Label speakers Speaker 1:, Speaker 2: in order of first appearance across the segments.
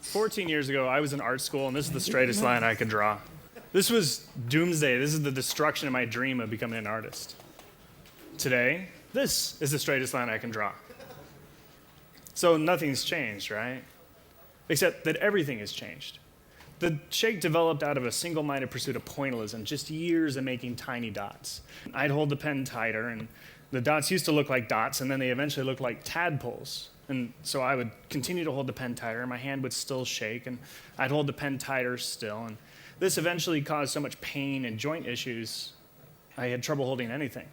Speaker 1: 14 years ago, I was in art school, and this is the straightest line I could draw. This was doomsday. This is the destruction of my dream of becoming an artist. Today, this is the straightest line I can draw. So nothing's changed, right? Except that everything has changed. The shake developed out of a single-minded pursuit of pointillism, just years of making tiny dots. I'd hold the pen tighter, and the dots used to look like dots, and then they eventually looked like tadpoles. And so I would continue to hold the pen tighter, and my hand would still shake, and I'd hold the pen tighter still. And this eventually caused so much pain and joint issues, I had trouble holding anything.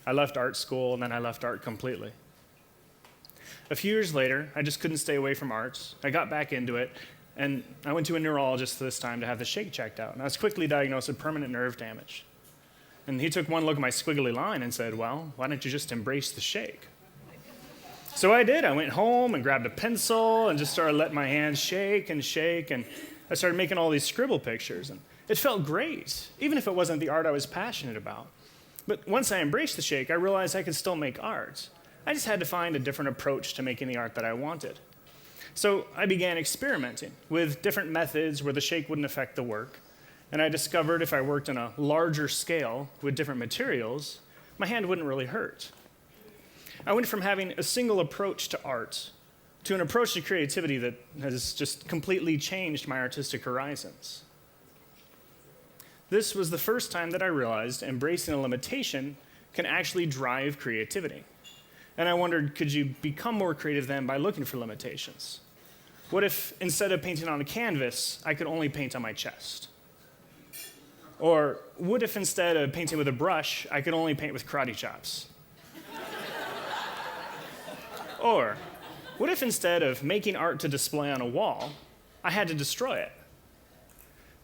Speaker 1: I left art school, and then I left art completely. A few years later, I just couldn't stay away from art. I got back into it, and I went to a neurologist this time to have the shake checked out. And I was quickly diagnosed with permanent nerve damage. And he took one look at my squiggly line and said, well, why don't you just embrace the shake? So I did. I went home and grabbed a pencil and just started letting my hands shake, and I started making all these scribble pictures. And it felt great, even if it wasn't the art I was passionate about. But once I embraced the shake, I realized I could still make art. I just had to find a different approach to making the art that I wanted. So I began experimenting with different methods where the shake wouldn't affect the work. And I discovered if I worked on a larger scale with different materials, my hand wouldn't really hurt. I went from having a single approach to art to an approach to creativity that has just completely changed my artistic horizons. This was the first time that I realized embracing a limitation can actually drive creativity. And I wondered, could you become more creative then by looking for limitations? What if instead of painting on a canvas, I could only paint on my chest? Or what if instead of painting with a brush, I could only paint with karate chops? Or what if instead of making art to display on a wall, I had to destroy it?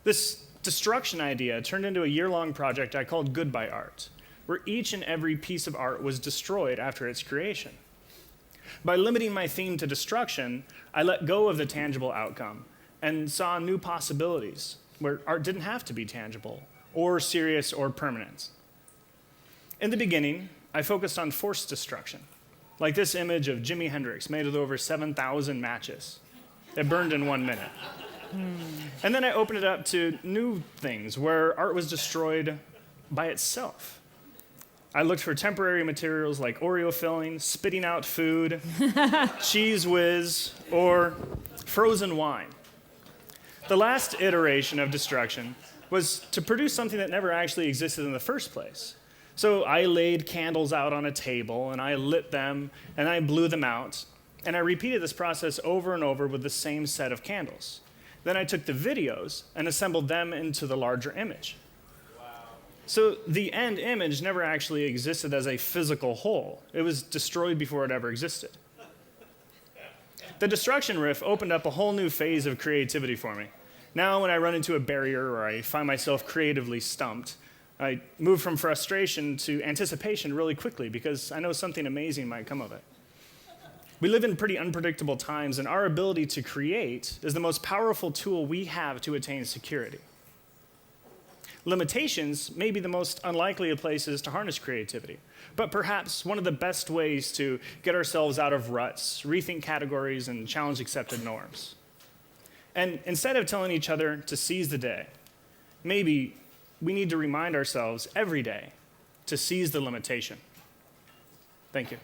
Speaker 1: This destruction idea turned into a year-long project I called Goodbye Art, where each and every piece of art was destroyed after its creation. By limiting my theme to destruction, I let go of the tangible outcome and saw new possibilities where art didn't have to be tangible or serious or permanent. In the beginning, I focused on forced destruction, like this image of Jimi Hendrix made with over 7,000 matches. It burned in 1 minute. And then I opened it up to new things where art was destroyed by itself. I looked for temporary materials like Oreo filling, spitting out food, cheese whiz, or frozen wine. The last iteration of destruction was to produce something that never actually existed in the first place. So I laid candles out on a table, and I lit them, and I blew them out, and I repeated this process over and over with the same set of candles. Then I took the videos and assembled them into the larger image. So the end image never actually existed as a physical whole. It was destroyed before it ever existed. The destruction riff opened up a whole new phase of creativity for me. Now when I run into a barrier or I find myself creatively stumped, I move from frustration to anticipation really quickly because I know something amazing might come of it. We live in pretty unpredictable times, and our ability to create is the most powerful tool we have to attain security. Limitations may be the most unlikely of places to harness creativity, but perhaps one of the best ways to get ourselves out of ruts, rethink categories, and challenge accepted norms. And instead of telling each other to seize the day, maybe we need to remind ourselves every day to seize the limitation. Thank you.